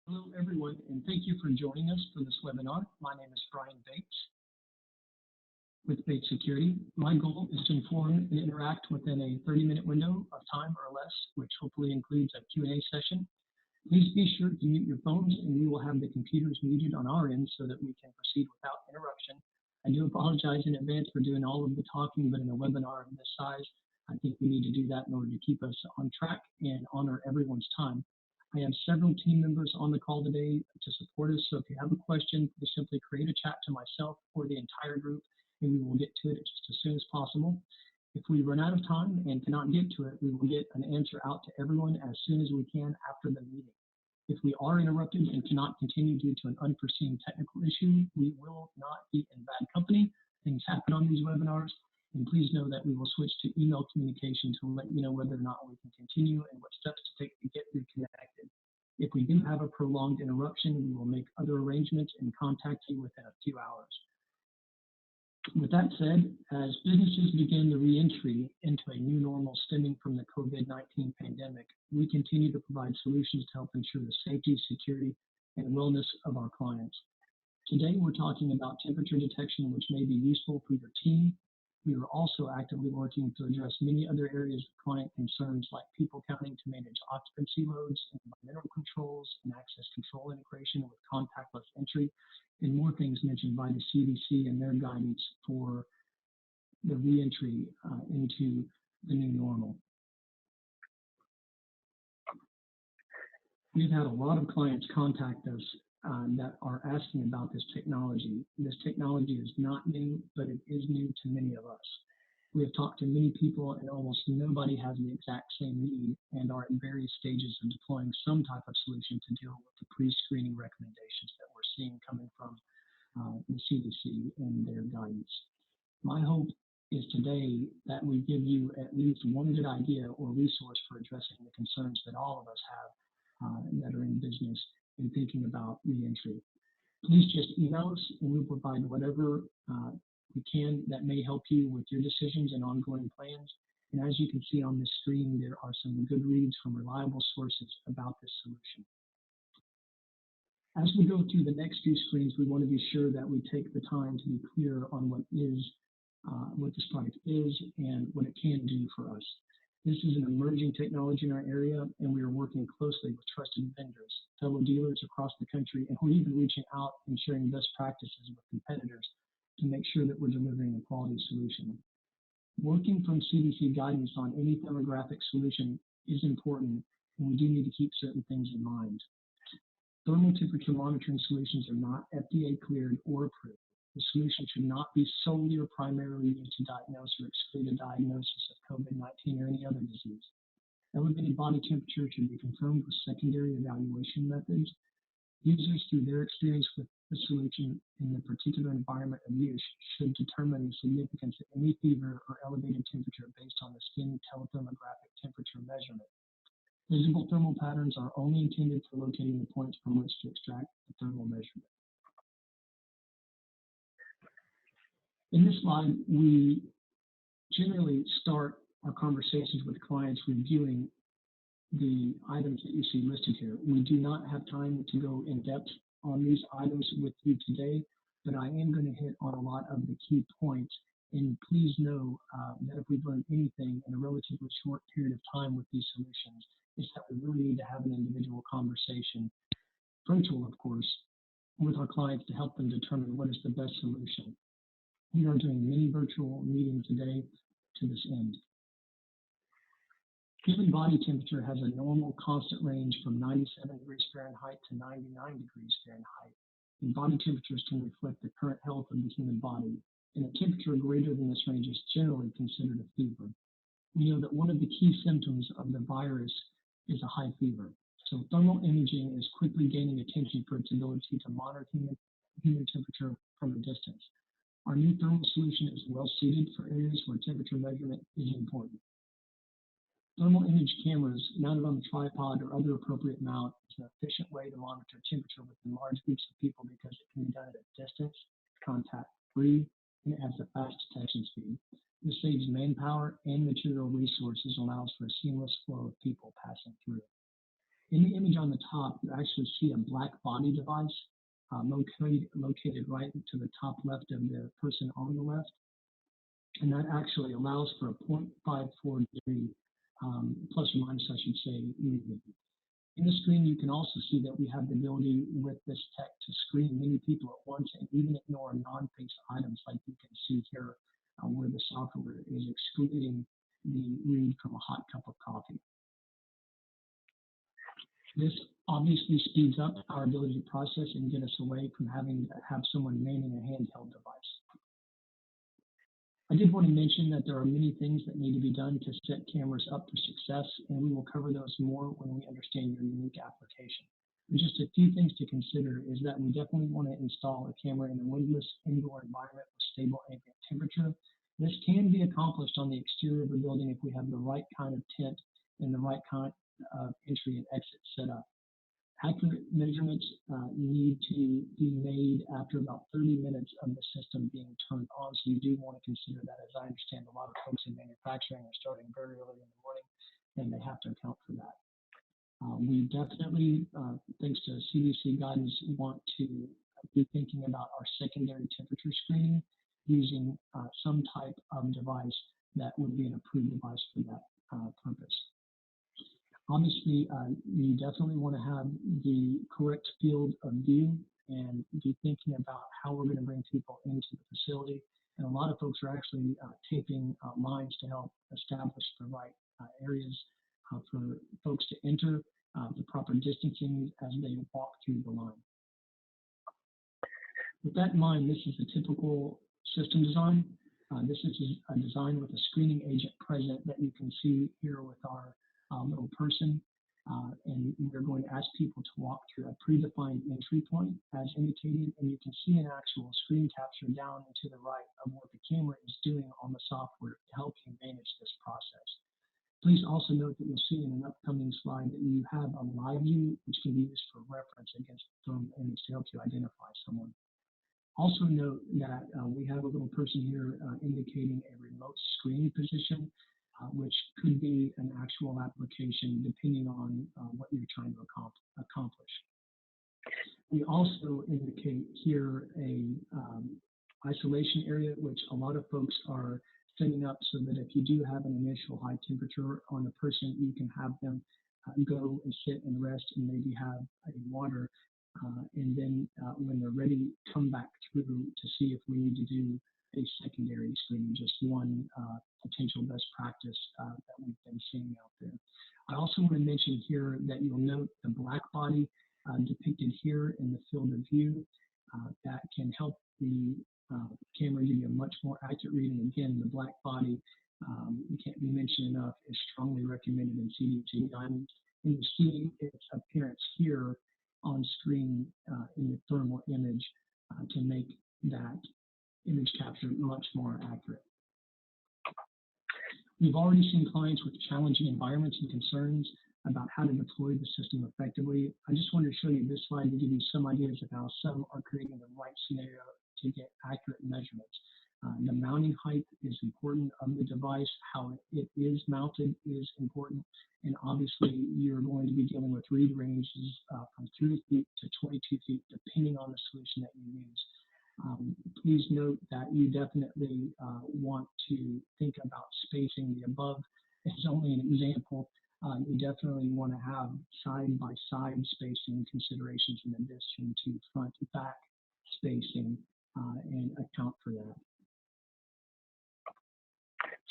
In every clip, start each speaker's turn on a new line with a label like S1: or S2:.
S1: Hello, everyone, and thank you for joining us for this webinar. My name is Brian Bates with Bates Security. My goal is to inform and interact within a 30-minute window of time or less, which hopefully includes a Q&A session. Please be sure to mute your phones, and we will have the computers muted on our end so that we can proceed without interruption. I do apologize in advance for doing all of the talking, but in a webinar of this size, I think we need to do that in order to keep us on track and honor everyone's time. I have several team members on the call today to support us, so if you have a question, please simply create a chat to myself or the entire group, and we will get to it just as soon as possible. If we run out of time and cannot get to it, we will get an answer out to everyone as soon as we can after the meeting. If we are interrupted and cannot continue due to an unforeseen technical issue, we will not be in bad company. Things happen on these webinars, and please know that we will switch to email communication to let you know whether or not we can continue and what steps to take to get reconnected. If we do have a prolonged interruption, we will make other arrangements and contact you within a few hours. With that said, as businesses begin the re-entry into a new normal stemming from the COVID-19 pandemic, we continue to provide solutions to help ensure the safety, security, and wellness of our clients. Today, we're talking about temperature detection, which may be useful for your team. We are also actively working to address many other areas of client concerns like people counting to manage occupancy loads, environmental controls, and access control integration with contactless entry, and more things mentioned by the CDC and their guidance for the reentry into the new normal. We've had a lot of clients contact us that are asking about this technology. This technology is not new, but it is new to many of us. We have talked to many people, and almost nobody has the exact same need and are in various stages of deploying some type of solution to deal with the pre-screening recommendations that we're seeing coming from the CDC and their guidance. My hope is today that we give you at least one good idea or resource for addressing the concerns that all of us have that are in business and thinking about reentry. Please just email us, and we'll provide whatever we can that may help you with your decisions and ongoing plans. And as you can see on this screen, there are some good reads from reliable sources about this solution. As we go through the next few screens, we want to be sure that we take the time to be clear on what this product is and what it can do for us. This is an emerging technology in our area, and we are working closely with trusted vendors, fellow dealers across the country, and we're even reaching out and sharing best practices with competitors to make sure that we're delivering a quality solution. Working from CDC guidance on any thermographic solution is important, and we do need to keep certain things in mind. Thermal temperature monitoring solutions are not FDA cleared or approved. The solution should not be solely or primarily used to diagnose or exclude a diagnosis of COVID-19 or any other disease. Elevated body temperature should be confirmed with secondary evaluation methods. Users, through their experience with the solution in the particular environment of use, should determine the significance of any fever or elevated temperature based on the skin telethermographic temperature measurement. Visible thermal patterns are only intended for locating the points from which to extract the thermal measurement. In this slide, we generally start our conversations with clients reviewing the items that you see listed here. We do not have time to go in depth on these items with you today, but I am going to hit on a lot of the key points. And please know that if we've learned anything in a relatively short period of time with these solutions, is that we really need to have an individual conversation, virtual of course, with our clients to help them determine what is the best solution. We are doing many virtual meetings today to this end. Human body temperature has a normal constant range from 97 degrees Fahrenheit to 99 degrees Fahrenheit, and body temperatures can reflect the current health of the human body, and a temperature greater than this range is generally considered a fever. We know that one of the key symptoms of the virus is a high fever, so thermal imaging is quickly gaining attention for its ability to monitor human temperature from a distance. Our new thermal solution is well suited for areas where temperature measurement is important. Thermal image cameras mounted on a tripod or other appropriate mount is an efficient way to monitor temperature within large groups of people because it can be done at a distance, contact-free, and it has a fast detection speed. This saves manpower and material resources and allows for a seamless flow of people passing through. In the image on the top, you actually see a black body device located right to the top left of the person on the left, and that actually allows for a 0.54 degree, plus or minus, I should say, movement. In the screen, you can also see that we have the ability with this tech to screen many people at once and even ignore non-face items like you can see here, where the software is excluding the read from a hot cup of coffee. This obviously speeds up our ability to process and get us away from having to have someone manning a handheld device. I did want to mention that there are many things that need to be done to set cameras up for success, and we will cover those more when we understand your unique application. But just a few things to consider is that we definitely want to install a camera in a windless indoor environment with stable ambient temperature. This can be accomplished on the exterior of a building if we have the right kind of tent and the right kind of entry and exit set up. Accurate measurements need to be made after about 30 minutes of the system being turned on, so you do want to consider that. As I understand, a lot of folks in manufacturing are starting very early in the morning, and they have to account for that. We definitely, thanks to CDC guidance, want to be thinking about our secondary temperature screening using some type of device that would be an approved device for that purpose. Obviously, you definitely want to have the correct field of view and be thinking about how we're going to bring people into the facility. And a lot of folks are actually taping lines to help establish the right areas for folks to enter, the proper distancing as they walk through the line. With that in mind, this is a typical system design. This is a design with a screening agent present that you can see here with our little person, and we're going to ask people to walk through a predefined entry point as indicated, and you can see an actual screen capture down and to the right of what the camera is doing on the software to help you manage this process. Please also note that you'll see in an upcoming slide that you have a live view, which can be used for reference against the thermal image to help you identify someone. Also note that we have a little person here indicating a remote screening position, which could be an actual application depending on what you're trying to accomplish. We also indicate here a isolation area, which a lot of folks are setting up so that if you do have an initial high temperature on a person, you can have them go and sit and rest and maybe have a water, and then when they're ready, come back through to see if we need to do a secondary screening, just one potential best practice that we've been seeing out there. I also want to mention here that you'll note the black body depicted here in the field of view that can help the camera give you a much more accurate reading. Again, the black body, can't be mentioned enough, is strongly recommended in CDC guidance. And you see its appearance here on screen in the thermal image to make that image capture much more accurate. We've already seen clients with challenging environments and concerns about how to deploy the system effectively. I just wanted to show you this slide to give you some ideas of how some are creating the right scenario to get accurate measurements. The mounting height is important of the device. How it is mounted is important. And obviously, you're going to be dealing with read ranges from 3 feet to 22 feet, depending on the solution that you use. Please note that you definitely want to think about spacing. The above is only an example. You definitely want to have side-by-side spacing considerations in addition to front-to-back spacing and account for that.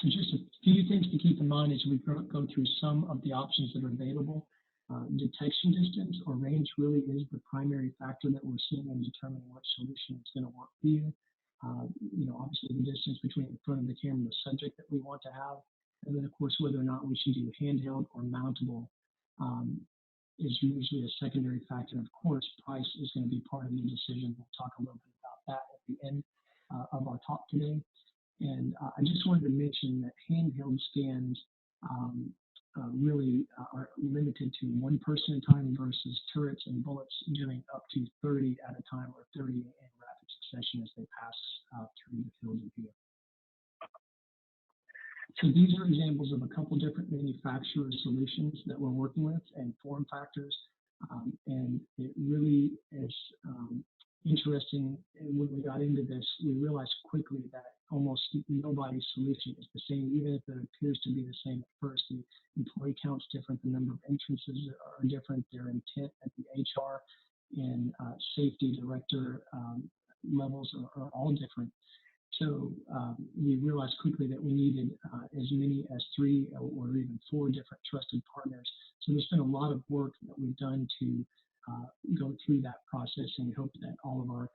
S1: So just a few things to keep in mind as we go through some of the options that are available. Detection distance or range really is the primary factor that we're seeing in determining which solution is going to work for you. Obviously the distance between the front of the camera and the subject that we want to have, and then of course whether or not we should do handheld or mountable is usually a secondary factor. And of course, price is going to be part of the decision. We'll talk a little bit about that at the end of our talk today. And I just wanted to mention that handheld scans really are limited to one person at a time versus turrets and bullets doing up to 30 at a time or 30 in rapid succession as they pass through the field of view. So these are examples of a couple different manufacturer solutions that we're working with and form factors. And it really is interesting. And when we got into this, we realized quickly that almost nobody's solution is the same, even if it appears to be the same at first. The employee count's different, the number of entrances are different, their intent at the HR and safety director levels are all different. So we realized quickly that we needed as many as 3 or even 4 different trusted partners. So there's been a lot of work that we've done to go through that process, and we hope that all of our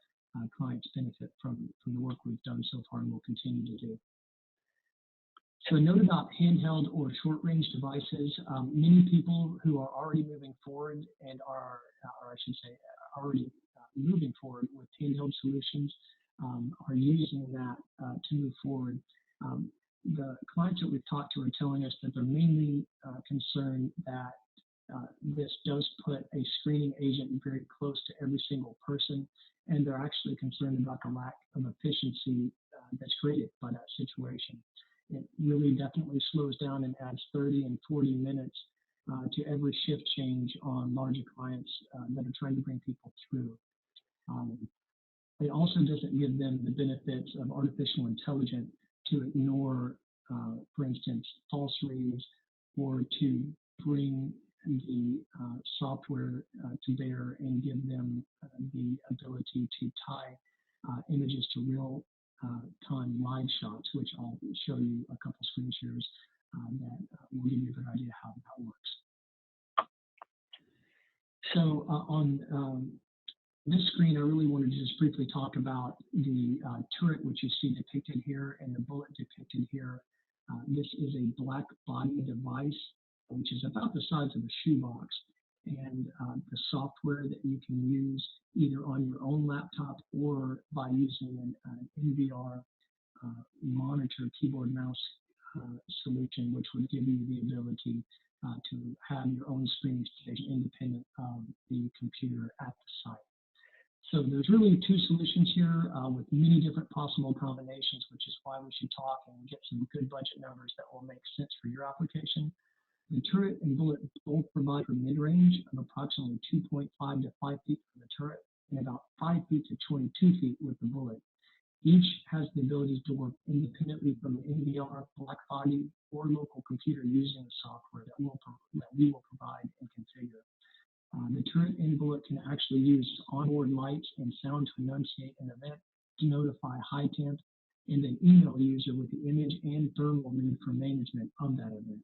S1: clients benefit from the work we've done so far and will continue to do. So a note about handheld or short-range devices. Many people who are already moving forward and or I should say, already moving forward with handheld solutions are using that to move forward. The clients that we've talked to are telling us that they're mainly concerned that this does put a screening agent very close to every single person, and they're actually concerned about the lack of efficiency that's created by that situation. It really definitely slows down and adds 30 and 40 minutes to every shift change on larger clients that are trying to bring people through. It also doesn't give them the benefits of artificial intelligence to ignore, for instance, false reads or to bring the software to bear and give them the ability to tie images to real time live shots, which I'll show you a couple screen shares that will give you a good idea how that works. So on this screen, I really wanted to just briefly talk about the turret, which you see depicted here, and the bullet depicted here. This is a black body device, which is about the size of a shoebox, and the software that you can use either on your own laptop or by using an NVR monitor keyboard mouse solution, which would give you the ability to have your own screening station independent of the computer at the site. So there's really 2 solutions here with many different possible combinations, which is why we should talk and get some good budget numbers that will make sense for your application. The turret and bullet both provide a mid-range of approximately 2.5 to 5 feet for the turret and about 5 feet to 22 feet with the bullet. Each has the ability to work independently from an NVR, black body, or local computer using the software that we will provide and configure. The turret and bullet can actually use onboard lights and sound to enunciate an event, to notify high temp, and then email the user with the image and thermal read for management of that event.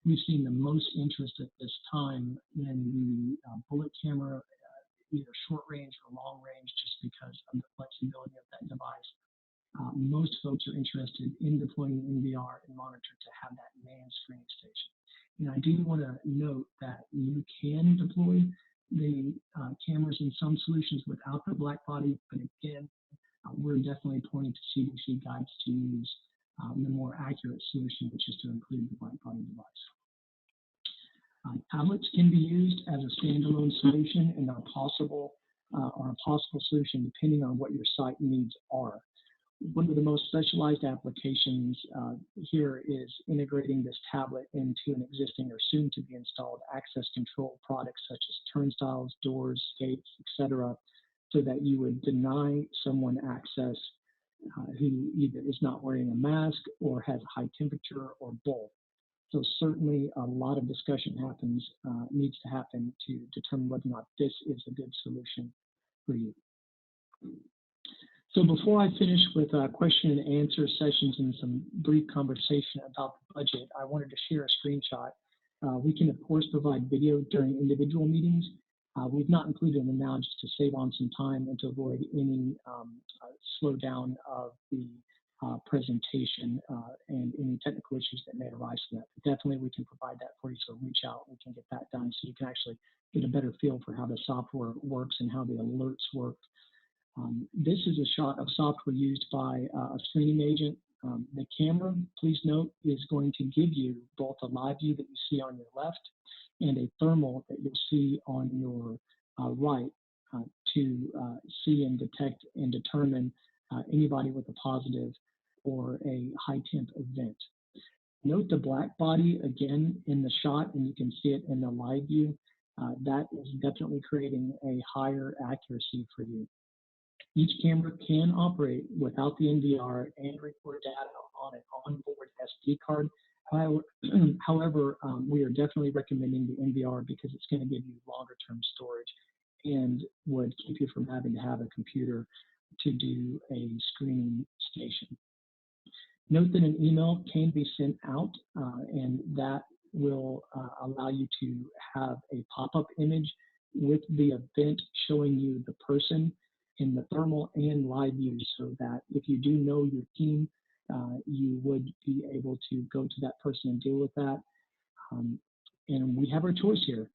S1: We've seen the most interest at this time in the bullet camera, either short range or long range, just because of the flexibility of that device. Most folks are interested in deploying the NVR and monitor to have that manned screening station. And I do want to note that you can deploy the cameras in some solutions without the black body, but again, we're definitely pointing to CDC guides to use the more accurate solution, which is to include the black body device. Tablets can be used as a standalone solution and are a possible solution depending on what your site needs are. One of the most specialized applications here is integrating this tablet into an existing or soon to be installed access control products such as turnstiles, doors, gates, etc., so that you would deny someone access who either is not wearing a mask or has a high temperature or both. So certainly a lot of discussion needs to happen to determine whether or not this is a good solution for you. So before I finish with question and answer sessions and some brief conversation about the budget, I wanted to share a screenshot. We can, of course, provide video during individual meetings. We've not included them now just to save on some time and to avoid any slowdown of the presentation and any technical issues that may arise from that. But definitely we can provide that for you, so reach out, we can get that done so you can actually get a better feel for how the software works and how the alerts work. This is a shot of software used by a screening agent. The camera, please note, is going to give you both a live view that you see on your left and a thermal that you'll see on your right to see and detect and determine anybody with a positive or a high temp event. Note the black body again in the shot, and you can see it in the live view. That is definitely creating a higher accuracy for you. Each camera can operate without the NVR and record data on an onboard SD card. However, we are definitely recommending the NVR because it's going to give you longer term storage and would keep you from having to have a computer to do a screening station. Note that an email can be sent out, and that will allow you to have a pop-up image with the event showing you the person in the thermal and live view, so that if you do know your team, you would be able to go to that person and deal with that. And we have our choice here.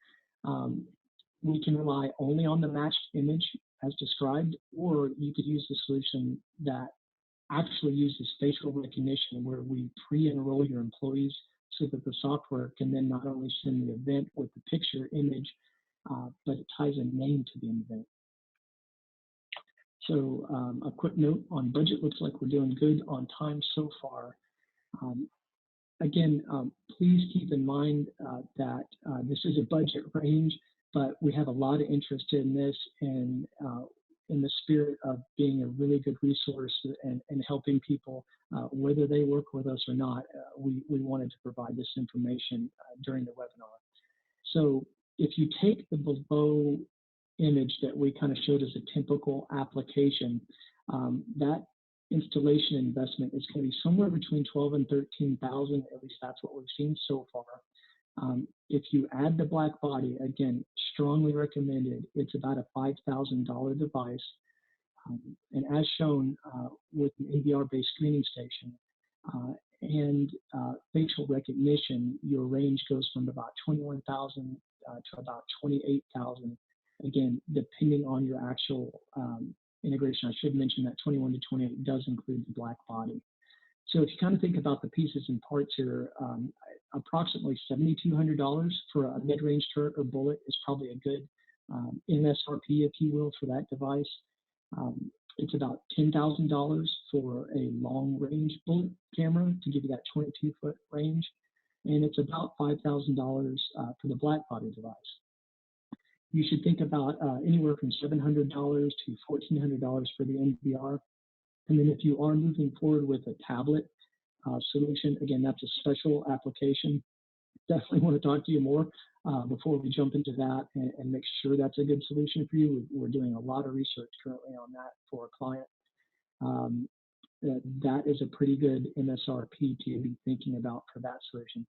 S1: We can rely only on the matched image as described, or you could use the solution that actually uses facial recognition, where we pre-enroll your employees so that the software can then not only send the event with the picture image, but it ties a name to the event. So a quick note on budget, looks like we're doing good on time so far. Again, please keep in mind that this is a budget range, but we have a lot of interest in this, and in the spirit of being a really good resource and helping people, whether they work with us or not, we wanted to provide this information during the webinar. So if you take the below image that we kind of showed as a typical application, that installation investment is going to be somewhere between 12 and 13,000. At least that's what we've seen so far. If you add the black body, again, strongly recommended. It's about a $5,000 device. And as shown with an NVR-based screening station and facial recognition, your range goes from about 21,000 to about 28,000. Again, depending on your actual integration. I should mention that 21 to 28 does include the black body. So if you kind of think about the pieces and parts here, approximately $7,200 for a mid-range turret or bullet is probably a good MSRP, if you will, for that device. It's about $10,000 for a long-range bullet camera to give you that 22-foot range, and it's about $5,000 for the black body device. You should think about anywhere from $700 to $1,400 for the NVR. And then if you are moving forward with a tablet solution, again, that's a special application. Definitely want to talk to you more before we jump into that and make sure that's a good solution for you. We're doing a lot of research currently on that for a client. That is a pretty good MSRP to be thinking about for that solution.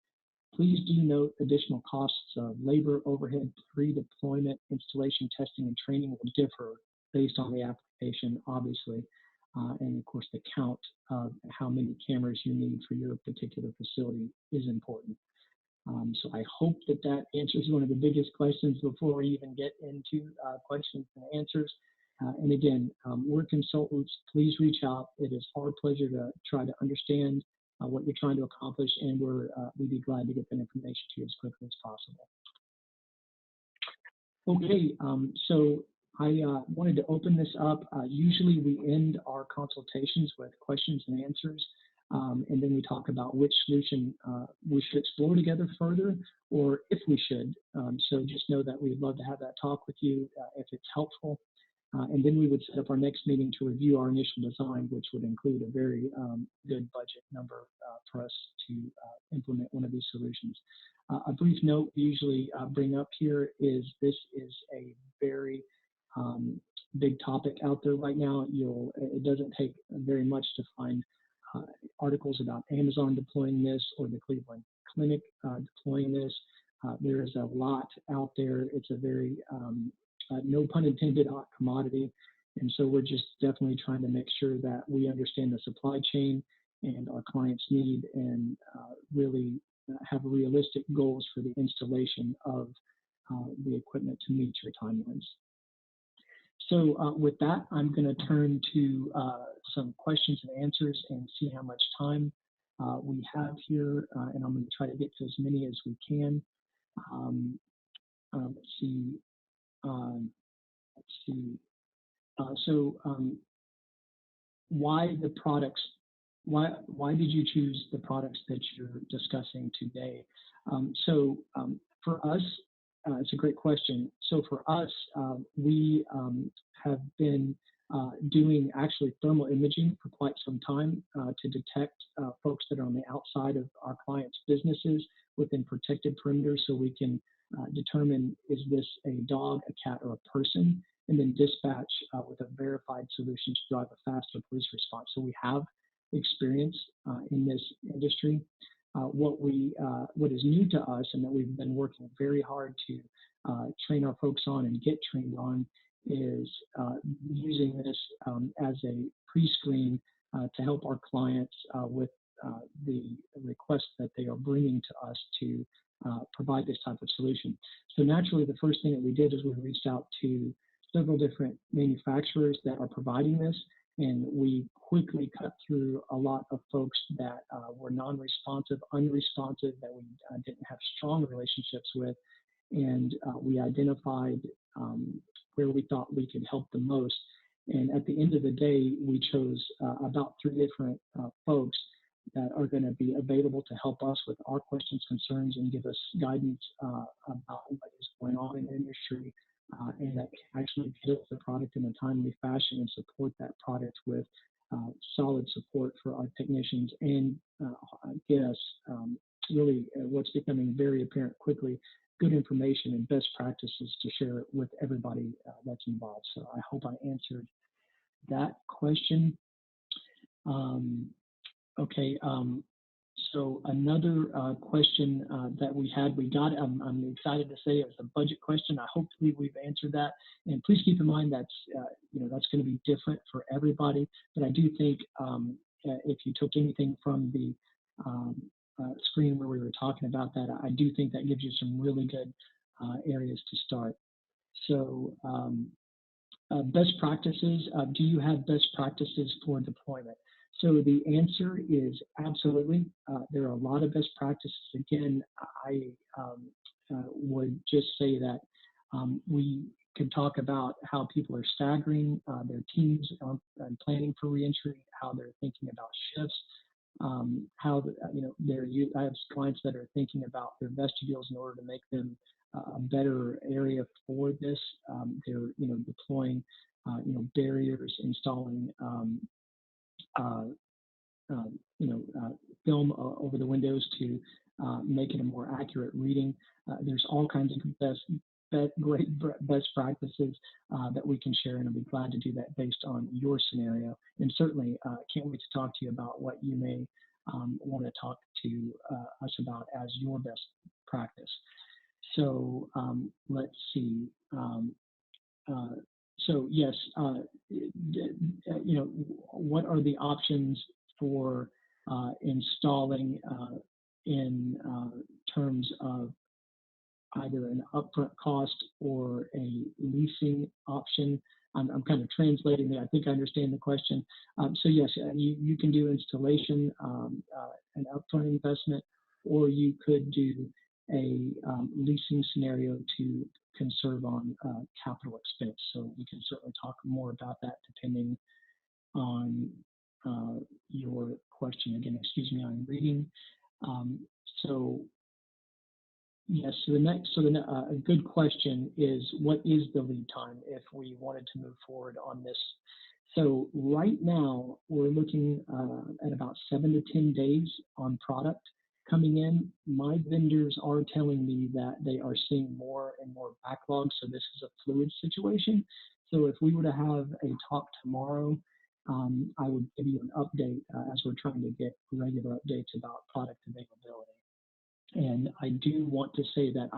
S1: Please do note additional costs of labor, overhead, pre-deployment, installation, testing, and training will differ based on the application, obviously, and of course the count of how many cameras you need for your particular facility is important. So I hope that that answers one of the biggest questions before we even get into questions and answers. And again, we're consultants. Please reach out. It is our pleasure to try to understand what you're trying to accomplish, and we'd be glad to get that information to you as quickly as possible. Okay, so I wanted to open this up. Usually we end our consultations with questions and answers, and then we talk about which solution we should explore together further, or if we should. So just know that we'd love to have that talk with you if it's helpful. And then we would set up our next meeting to review our initial design, which would include a very good budget number for us to implement one of these solutions. A brief note we usually bring up here is this is a very big topic out there right now. It doesn't take very much to find articles about Amazon deploying this or the Cleveland Clinic deploying this. There is a lot out there. It's a very no pun intended, hot commodity. And so we're just definitely trying to make sure that we understand the supply chain and our clients' need and really have realistic goals for the installation of the equipment to meet your timelines. So with that, I'm going to turn to some questions and answers and see how much time we have here. And I'm going to try to get to as many as we can. Let's see. So why the products why did you choose the products that you're discussing today? For us, it's a great question. So for us, we have been doing actually thermal imaging for quite some time to detect folks that are on the outside of our clients' businesses within protected perimeters, so we can determine, is this a dog, a cat, or a person, and then dispatch with a verified solution to drive a faster police response. So we have experience in this industry. What is new to us, and that we've been working very hard to train our folks on and get trained on, is using this as a pre-screen to help our clients with the requests that they are bringing to us to provide this type of solution. So naturally, the first thing that we did is we reached out to several different manufacturers that are providing this, and we quickly cut through a lot of folks that were non-responsive, unresponsive, that we didn't have strong relationships with, and we identified where we thought we could help the most. And at the end of the day, we chose about 3 different folks that are going to be available to help us with our questions, concerns, and give us guidance about what is going on in the industry, and that can actually get us the product in a timely fashion and support that product with solid support for our technicians, and get us really what's becoming very apparent quickly, good information and best practices to share with everybody that's involved. So I hope I answered that question. Okay. So another question that we got, I'm excited to say, it was a budget question. Hopefully we've answered that. And please keep in mind that's that's going to be different for everybody. But I do think if you took anything from the screen where we were talking about that, I do think that gives you some really good areas to start. So best practices. Do you have best practices for deployment? So the answer is absolutely. There are a lot of best practices. Again, I would just say that we could talk about how people are staggering their teams and planning for reentry, how they're thinking about shifts, how I have clients that are thinking about their vestibules in order to make them a better area for this. They're deploying barriers, installing film over the windows to make it a more accurate reading. There's all kinds of great best practices that we can share, and I'll be glad to do that based on your scenario. And certainly can't wait to talk to you about what you may want to talk to us about as your best practice. So let's see. So yes, what are the options for installing in terms of either an upfront cost or a leasing option? I'm kind of translating there. I think I understand the question. So yes, you can do installation, an upfront investment, or you could do a leasing scenario to conserve on capital expense. So we can certainly talk more about that depending on your question. Again, excuse me, I'm reading. So yes, so a good question is, what is the lead time if we wanted to move forward on this? So right now we're looking at about 7 to 10 days on product coming in. My vendors are telling me that they are seeing more and more backlogs, so this is a fluid situation. So if we were to have a talk tomorrow, I would give you an update as we're trying to get regular updates about product availability. And I do want to say that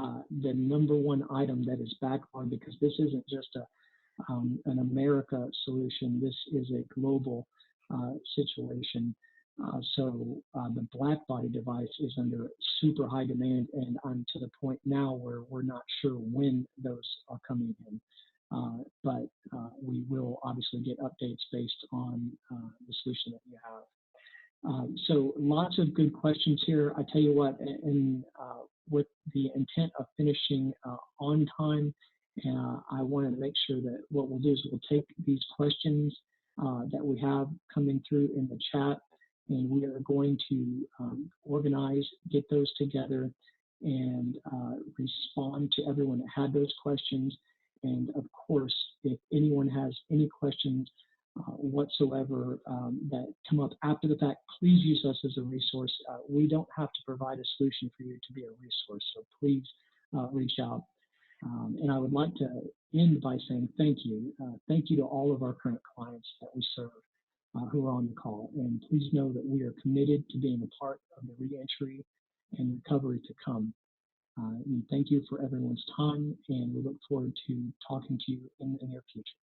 S1: the number one item that is backlogged, because this isn't just an America solution, this is a global situation. So the black body device is under super high demand, and I'm to the point now where we're not sure when those are coming in. But we will obviously get updates based on the solution that you have. So lots of good questions here. I tell you what, and with the intent of finishing on time, I want to make sure that what we'll do is we'll take these questions that we have coming through in the chat, and we are going to organize, get those together, and respond to everyone that had those questions. And of course, if anyone has any questions whatsoever that come up after the fact, please use us as a resource. We don't have to provide a solution for you to be a resource, so please reach out. And I would like to end by saying thank you. Thank you to all of our current clients that we serve who are on the call. And please know that we are committed to being a part of the reentry and recovery to come. And thank you for everyone's time, and we look forward to talking to you in the near future.